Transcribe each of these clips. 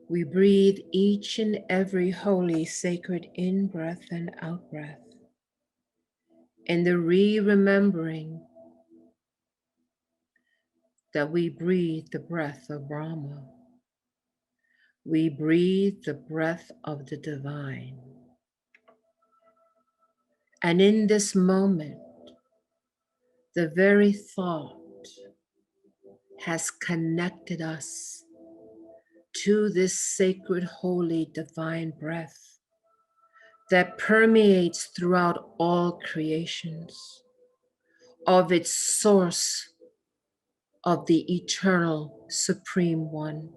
We breathe each and every holy, sacred in-breath and out-breath, in the remembering that we breathe the breath of Brahma. We breathe the breath of the divine. And in this moment, the very thought has connected us to this sacred, holy, divine breath that permeates throughout all creations of its source of the eternal Supreme One.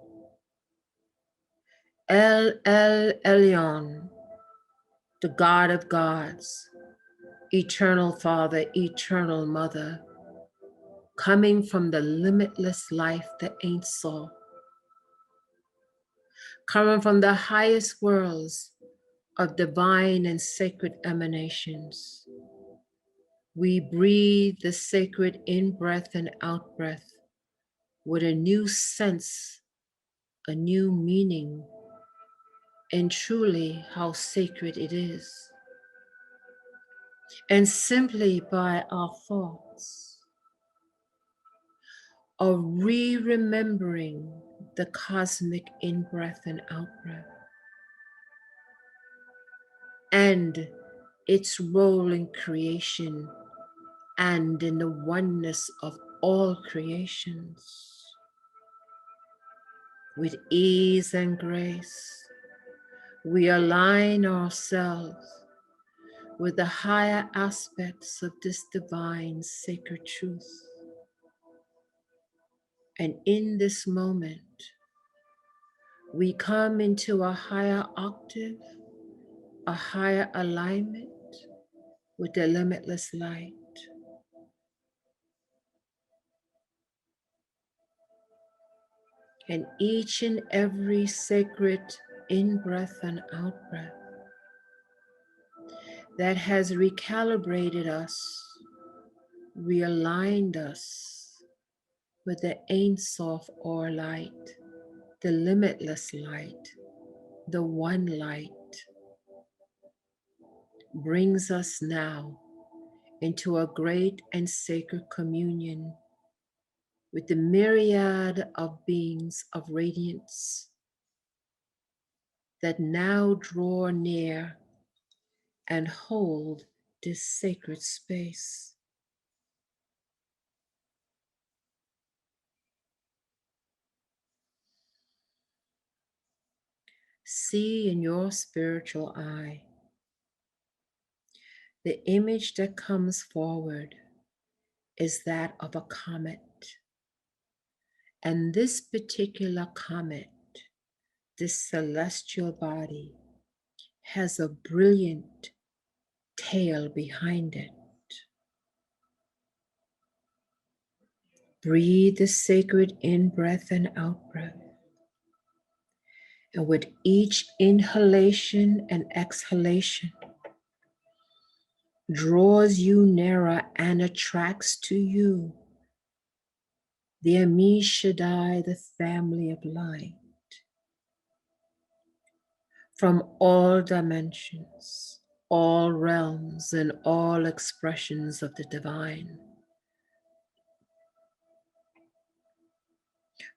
El Elyon, the God of gods, eternal Father, eternal Mother, coming from the limitless life, the Ein Sof, coming from the highest worlds of divine and sacred emanations. We breathe the sacred in-breath and out-breath with a new sense, a new meaning, and truly how sacred it is. And simply by our thoughts of remembering the cosmic in-breath and out-breath and its role in creation and in the oneness of all creations. With ease and grace, we align ourselves with the higher aspects of this divine sacred truth. And in this moment, we come into a higher octave, a higher alignment with the limitless light. And each and every sacred in-breath and out-breath that has recalibrated us, realigned us with the Ein Sof or light, the limitless light, the one light, brings us now into a great and sacred communion with the myriad of beings of radiance that now draw near and hold this sacred space. See in your spiritual eye the image that comes forward is that of a comet. And this particular comet, this celestial body, has a brilliant tail behind it. Breathe the sacred in-breath and out-breath. And with each inhalation and exhalation, draws you nearer and attracts to you the Ami Shaddai, the family of light, from all dimensions, all realms, and all expressions of the divine.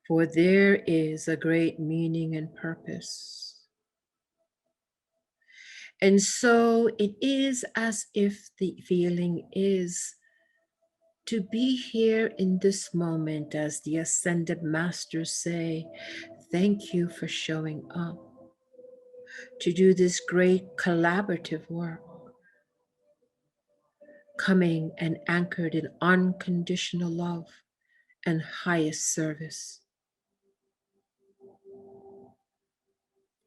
For there is a great meaning and purpose. And so it is as if the feeling is to be here in this moment, as the ascended masters say, thank you for showing up, to do this great collaborative work, coming and anchored in unconditional love and highest service.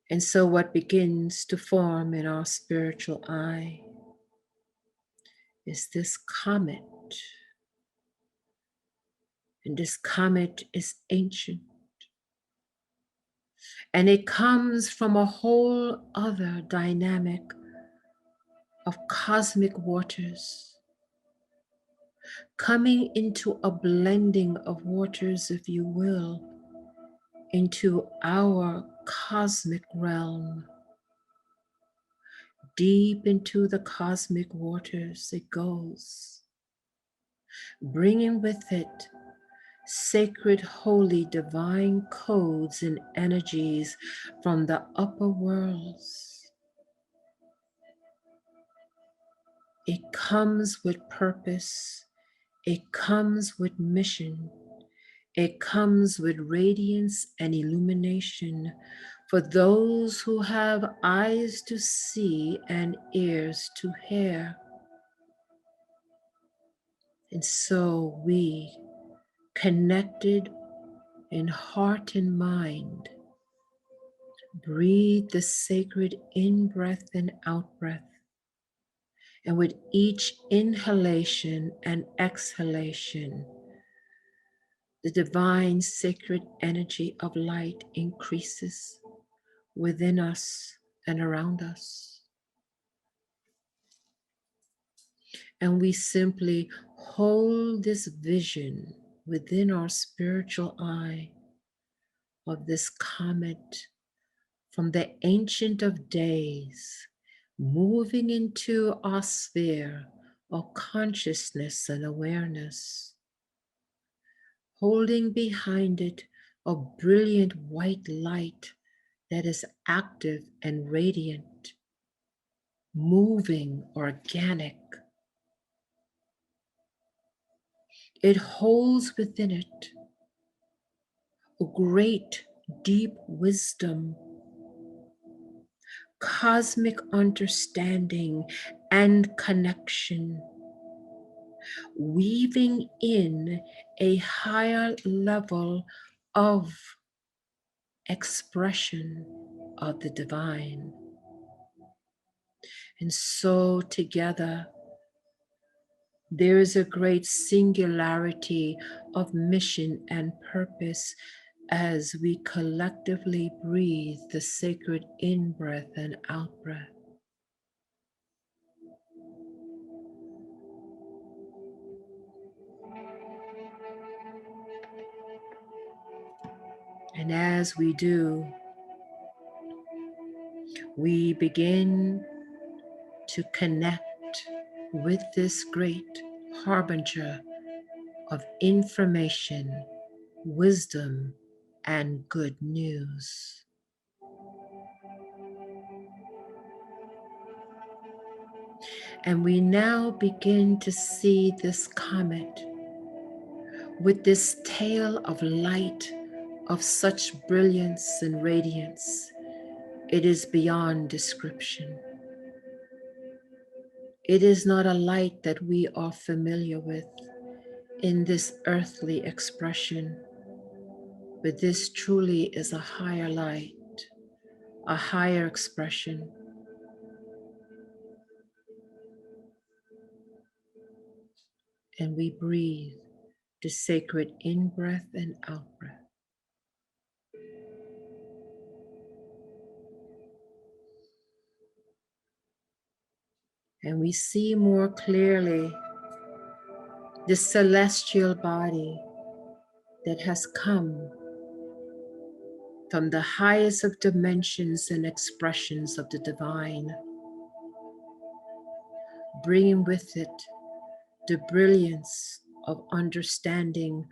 And so what begins to form in our spiritual eye is this comet. And this comet is ancient. And it comes from a whole other dynamic of cosmic waters, coming into a blending of waters, if you will, into our cosmic realm. Deep into the cosmic waters it goes, bringing with it sacred, holy, divine codes and energies from the upper worlds. It comes with purpose. It comes with mission. It comes with radiance and illumination for those who have eyes to see and ears to hear. And so we, connected in heart and mind, breathe the sacred in-breath and out-breath. And with each inhalation and exhalation, the divine sacred energy of light increases within us and around us. And we simply hold this vision within our spiritual eye of this comet from the Ancient of Days, moving into our sphere of consciousness and awareness, holding behind it a brilliant white light that is active and radiant, moving, organic. It holds within it a great, deep wisdom, cosmic understanding, and connection, weaving in a higher level of expression of the divine. And so together, there is a great singularity of mission and purpose as we collectively breathe the sacred in-breath and out-breath. And as we do, we begin to connect with this great harbinger of information, wisdom, and good news. And we now begin to see this comet with this tail of light of such brilliance and radiance. It is beyond description. It is not a light that we are familiar with in this earthly expression, but this truly is a higher light, a higher expression. And we breathe the sacred in-breath and out-breath. And we see more clearly the celestial body that has come from the highest of dimensions and expressions of the divine, bringing with it the brilliance of understanding,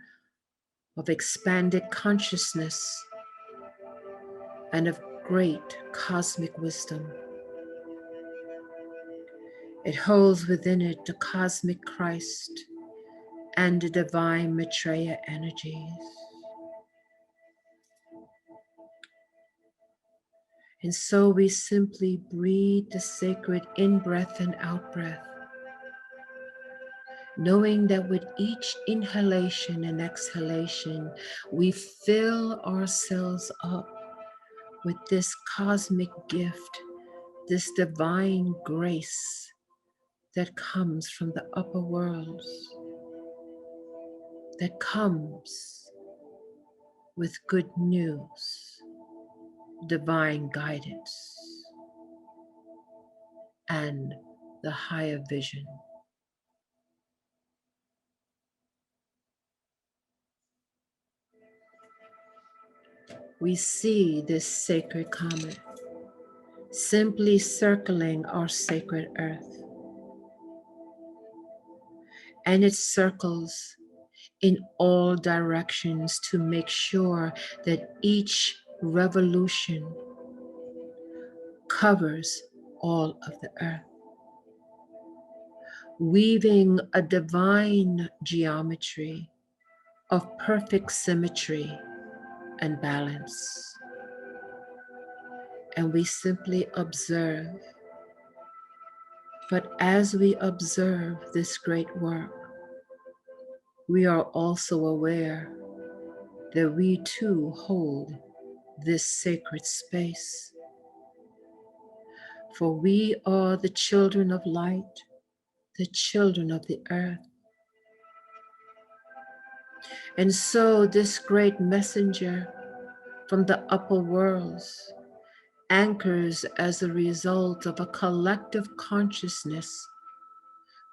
of expanded consciousness, and of great cosmic wisdom. It holds within it the cosmic Christ and the divine Maitreya energies. And so we simply breathe the sacred in-breath and out-breath, knowing that with each inhalation and exhalation, we fill ourselves up with this cosmic gift, this divine grace that comes from the upper worlds, that comes with good news, divine guidance, and the higher vision. we see this sacred comet simply circling our sacred earth, and it circles in all directions to make sure that each revolution covers all of the earth, weaving a divine geometry of perfect symmetry and balance. And we simply observe. But as we observe this great work, we are also aware that we too hold this sacred space. For we are the children of light, the children of the earth. And so this great messenger from the upper worlds anchors as a result of a collective consciousness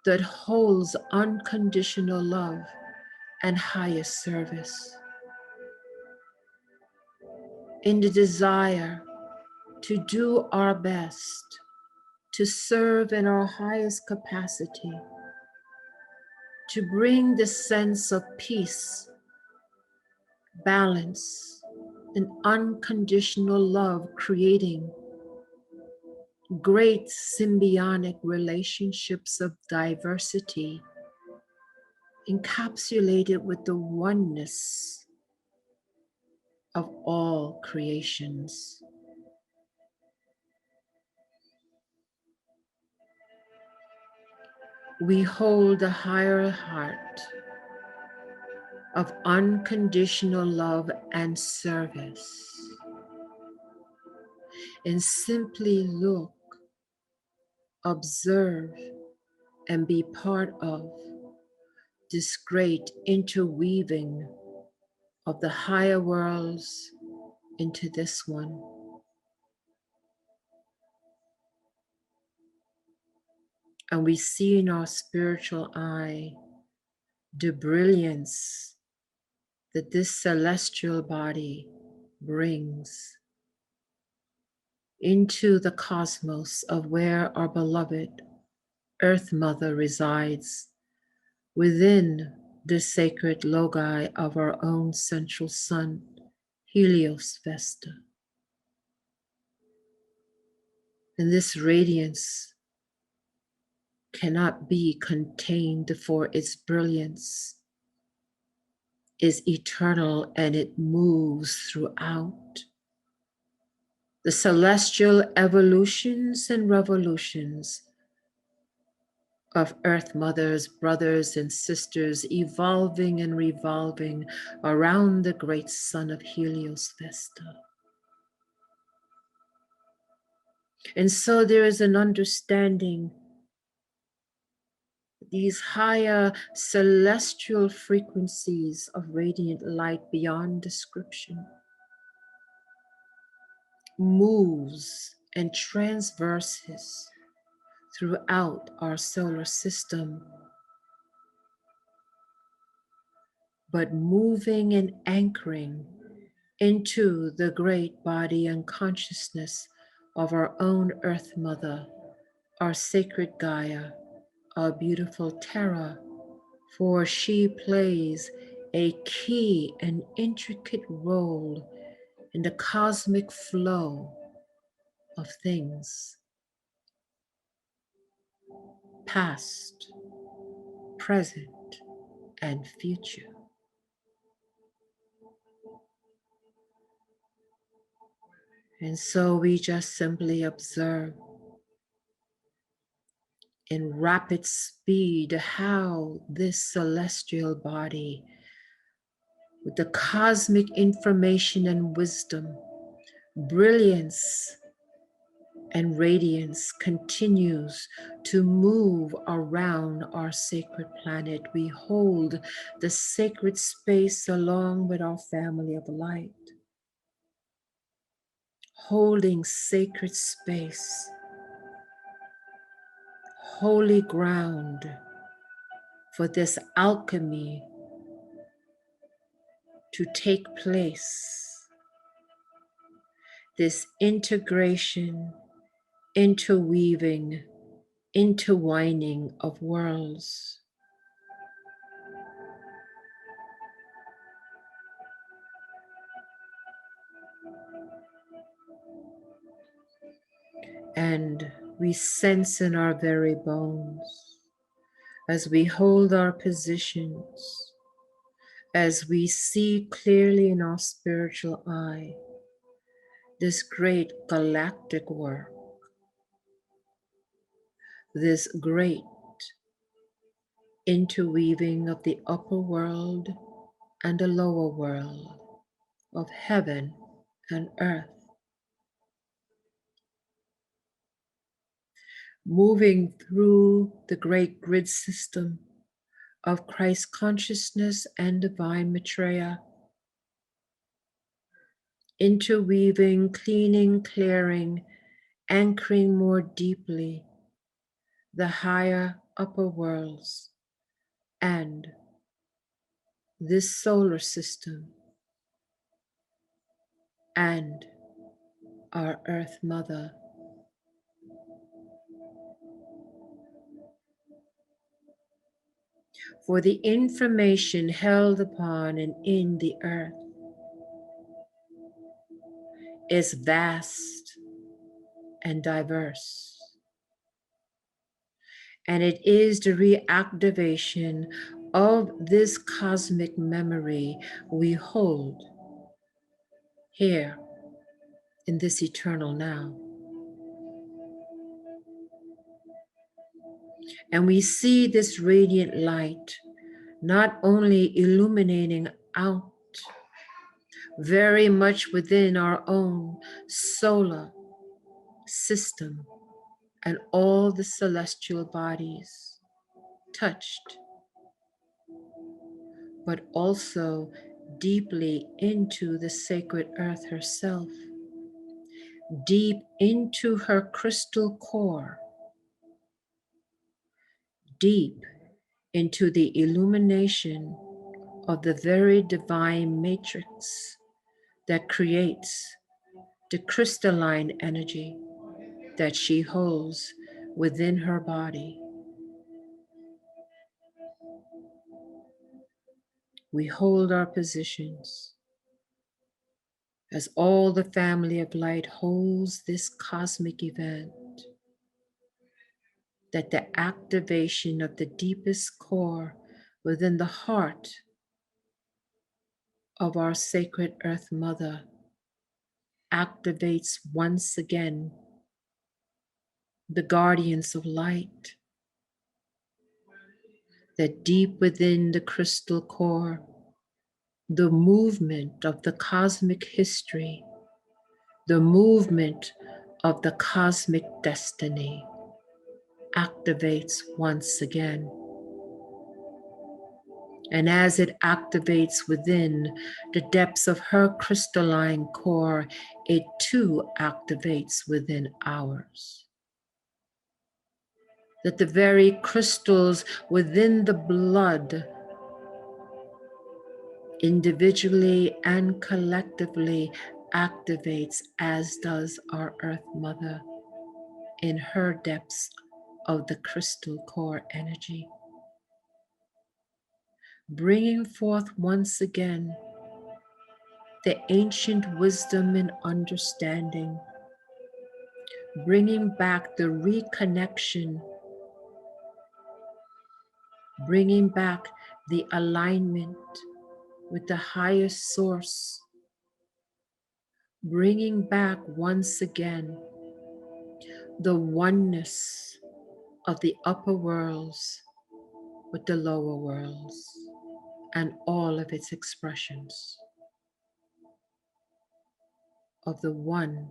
that holds unconditional love and highest service. In the desire to do our best, to serve in our highest capacity, to bring the sense of peace, balance, and unconditional love, creating great symbiotic relationships of diversity, encapsulated with the oneness of all creations. We hold a higher heart of unconditional love and service, and simply look, observe, and be part of this great interweaving of the higher worlds into this one. And we see in our spiritual eye the brilliance that this celestial body brings into the cosmos of where our beloved Earth Mother resides, within the sacred logi of our own central sun, Helios Vesta. And this radiance cannot be contained, for its brilliance is eternal and it moves throughout the celestial evolutions and revolutions of Earth Mothers, brothers, and sisters, evolving and revolving around the great sun of Helios Vesta. And so there is an understanding, these higher celestial frequencies of radiant light beyond description moves and transverses throughout our solar system, but moving and anchoring into the great body and consciousness of our own Earth Mother, our sacred Gaia, our beautiful Terra, for she plays a key and intricate role in the cosmic flow of things, past, present, and future. And so we just simply observe in rapid speed how this celestial body, with the cosmic information and wisdom, brilliance and radiance, continues to move around our sacred planet. We hold the sacred space along with our family of light, holding sacred space, holy ground for this alchemy to take place this integration, interweaving, intertwining of worlds. And we sense in our very bones as we hold our positions, as we see clearly in our spiritual eye this great galactic work, this great interweaving of the upper world and the lower world, of heaven and earth, moving through the great grid system of Christ consciousness and divine Maitreya, interweaving, cleaning, clearing, anchoring more deeply the higher upper worlds and this solar system and our Earth Mother. For the information held upon and in the earth is vast and diverse. And it is the reactivation of this cosmic memory we hold here in this eternal now. And we see this radiant light not only illuminating out very much within our own solar system and all the celestial bodies touched, but also deeply into the sacred earth herself, deep into her crystal core, deep into the illumination of the very divine matrix that creates the crystalline energy that she holds within her body. We hold our positions as all the family of light holds this cosmic event, that the activation of the deepest core within the heart of our sacred Earth Mother activates once again the guardians of light, that deep within the crystal core, the movement of the cosmic history, the movement of the cosmic destiny activates once again. And as it activates within the depths of her crystalline core, it too activates within ours. That the very crystals within the blood, individually and collectively, activates, as does our Earth Mother in her depths of the crystal core energy, bringing forth once again the ancient wisdom and understanding, bringing back the reconnection, bringing back the alignment with the highest source, bringing back once again the oneness of the upper worlds with the lower worlds and all of its expressions of the one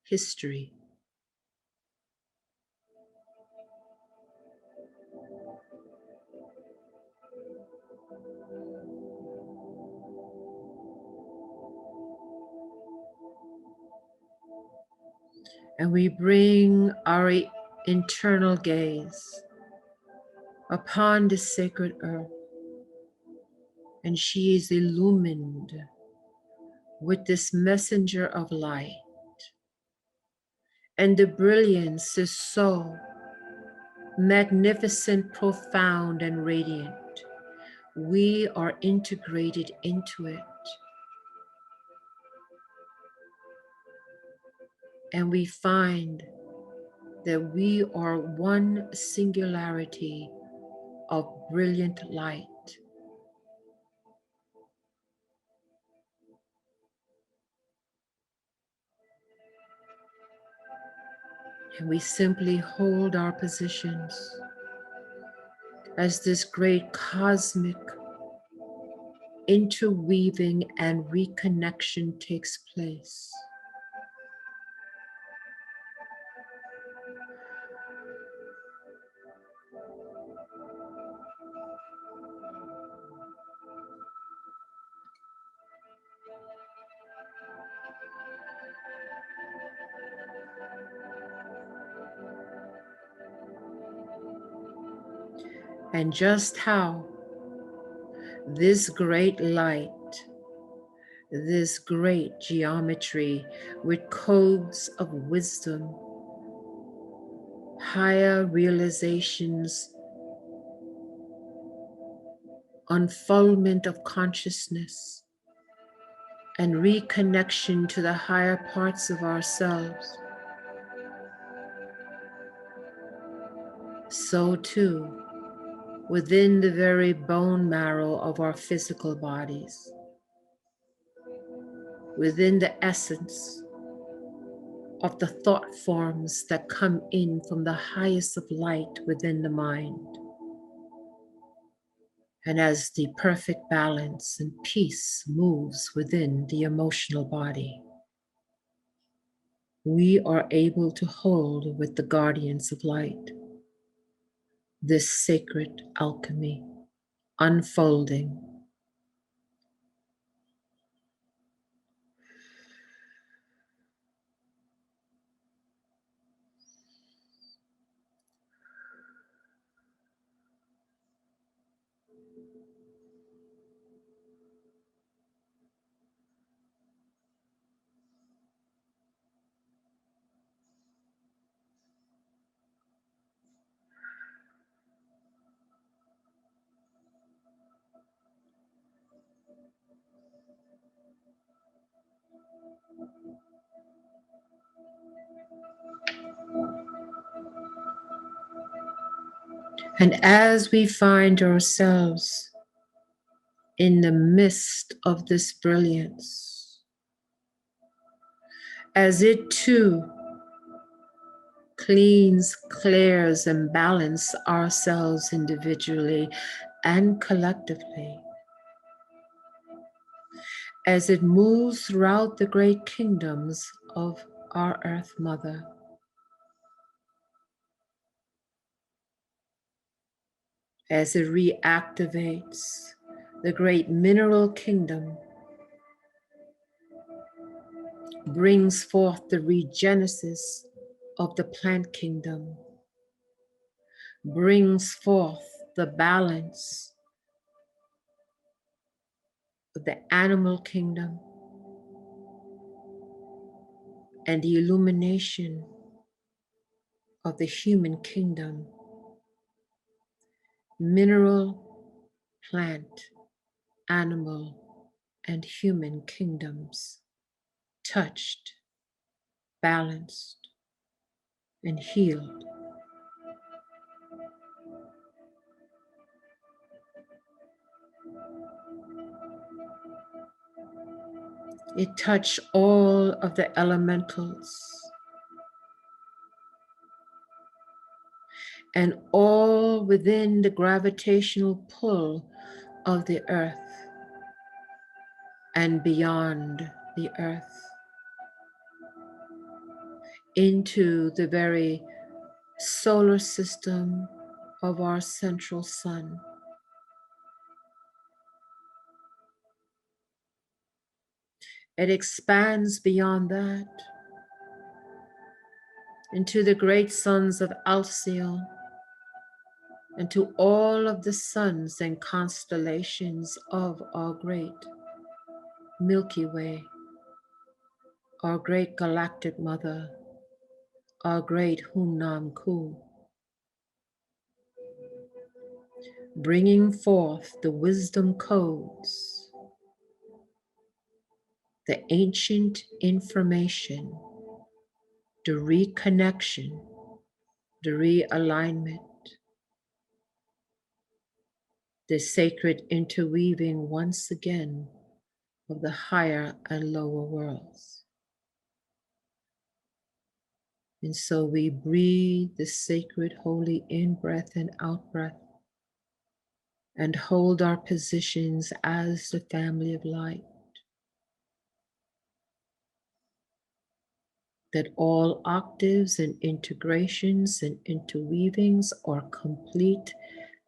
history. And we bring our internal gaze upon the sacred earth, and she is illumined with this messenger of light. And the brilliance is so magnificent, profound, and radiant. We are integrated into it. And we find that we are one singularity of brilliant light. And we simply hold our positions as this great cosmic interweaving and reconnection takes place. And just how this great light, this great geometry with codes of wisdom, higher realizations, unfoldment of consciousness, and reconnection to the higher parts of ourselves, so too within the very bone marrow of our physical bodies, within the essence of the thought forms that come in from the highest of light within the mind. And as the perfect balance and peace moves within the emotional body, we are able to hold with the guardians of light this sacred alchemy unfolding. And as we find ourselves in the midst of this brilliance, as it too cleans, clears, and balances ourselves individually and collectively, as it moves throughout the great kingdoms of our Earth Mother, as it reactivates the great mineral kingdom, brings forth the regenesis of the plant kingdom, brings forth the balance of the animal kingdom, and the illumination of the human kingdom, mineral, plant, animal, and human kingdoms, touched, balanced, and healed. It touched all of the elementals and all within the gravitational pull of the earth and beyond the earth, into the very solar system of our central sun. It expands beyond that into the great suns of Alcyon, and to all of the suns and constellations of our great Milky Way. our great galactic mother, our great Humnam Ku, bringing forth the wisdom codes, the ancient information, the reconnection, the realignment, the sacred interweaving once again of the higher and lower worlds. And so we breathe the sacred holy in-breath and out-breath and hold our positions as the family of light, that all octaves and integrations and interweavings are complete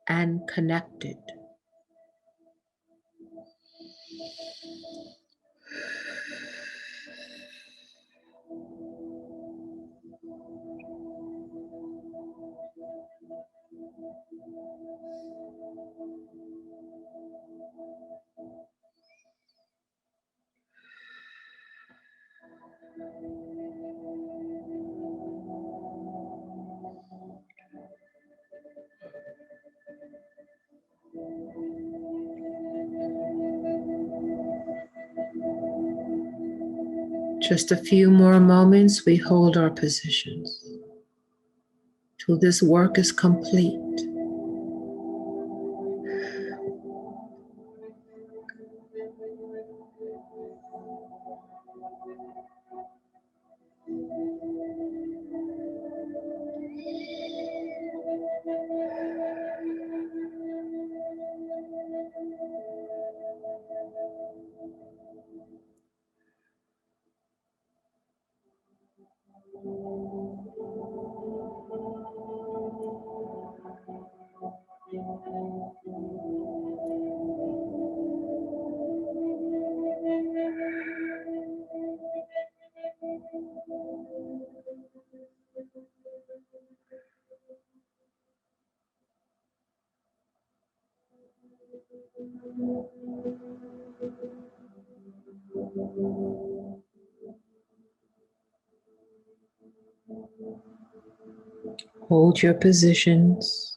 and connected. Just a few more moments, we hold our positions till this work is complete. Hold your positions.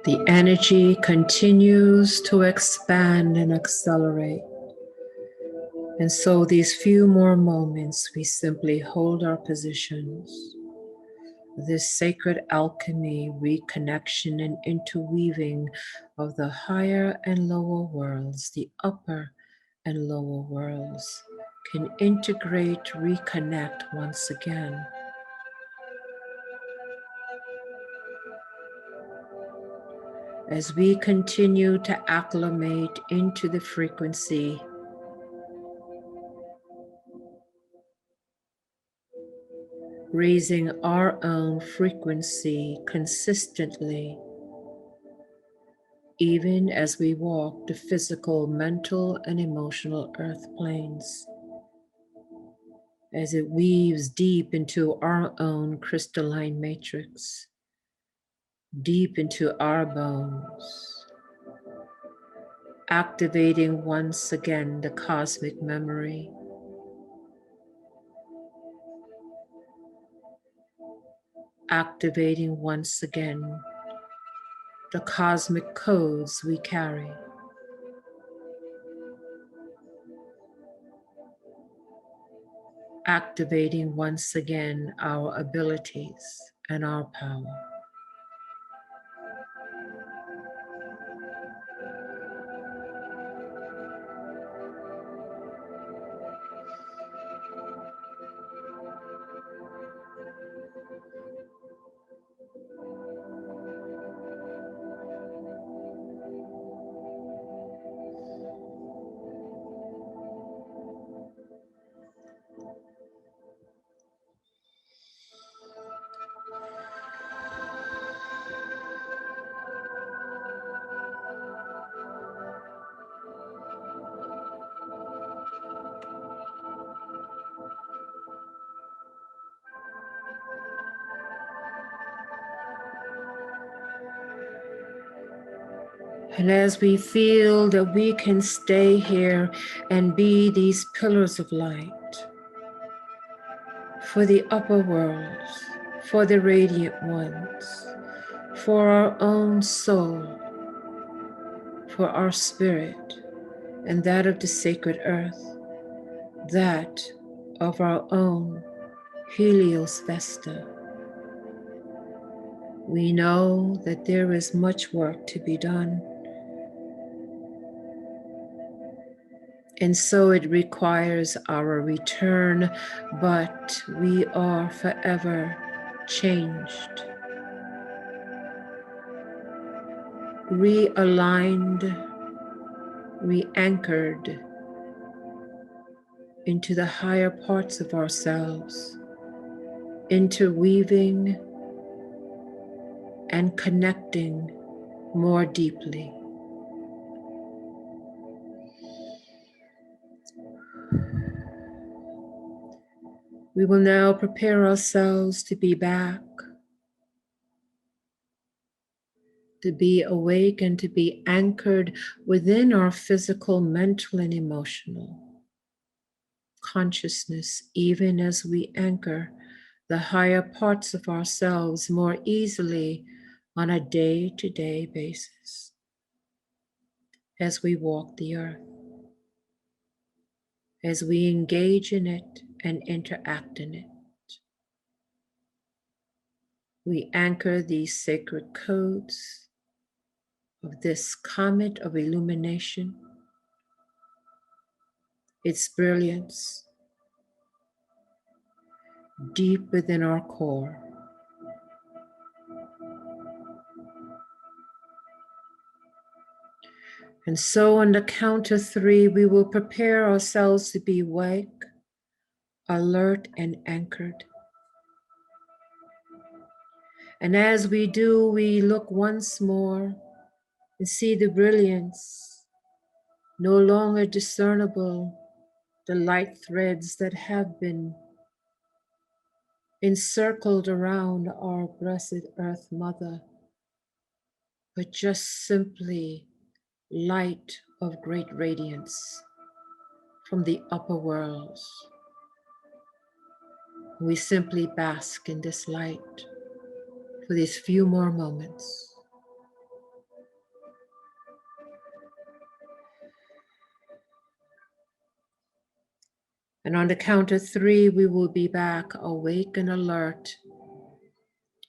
The energy continues to expand and accelerate. And so, these few more moments, we simply hold our positions. This sacred alchemy, reconnection, and interweaving of the higher and lower worlds, the upper and lower worlds, can integrate, reconnect once again. As we continue to acclimate into the frequency, raising our own frequency consistently, even as we walk the physical, mental, and emotional earth planes, as it weaves deep into our own crystalline matrix, deep into our bones, activating once again the cosmic memory, activating once again the cosmic codes we carry, activating once again our abilities and our power. And as we feel that we can stay here and be these pillars of light for the upper worlds, for the radiant ones, for our own soul, for our spirit, and that of the sacred earth, that of our own Helios Vesta. We know that there is much work to be done, and so it requires our return, but we are forever changed, realigned, re-anchored into the higher parts of ourselves, interweaving and connecting more deeply. We will now prepare ourselves to be back, to be awake and to be anchored within our physical, mental, and emotional consciousness, even as we anchor the higher parts of ourselves more easily on a day-to-day basis as we walk the earth, as we engage in it and interact in it. We anchor these sacred codes of this comet of illumination, its brilliance deep within our core. And so on the count of 3, we will prepare ourselves to be awake, alert, and anchored. And as we do, we look once more and see the brilliance, no longer discernible, the light threads that have been encircled around our blessed Earth Mother, but just simply light of great radiance from the upper worlds. We simply bask in this light for these few more moments. And on the count of 3, we will be back awake and alert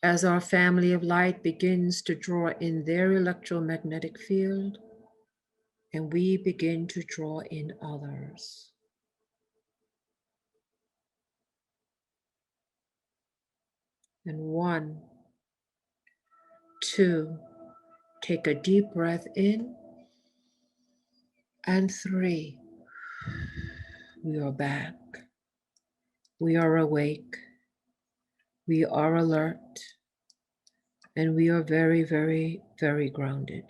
as our family of light begins to draw in their electromagnetic field and we begin to draw in others. And 1, 2, take a deep breath in, and 3, we are back. We are awake. We are alert. And we are very, very, very grounded.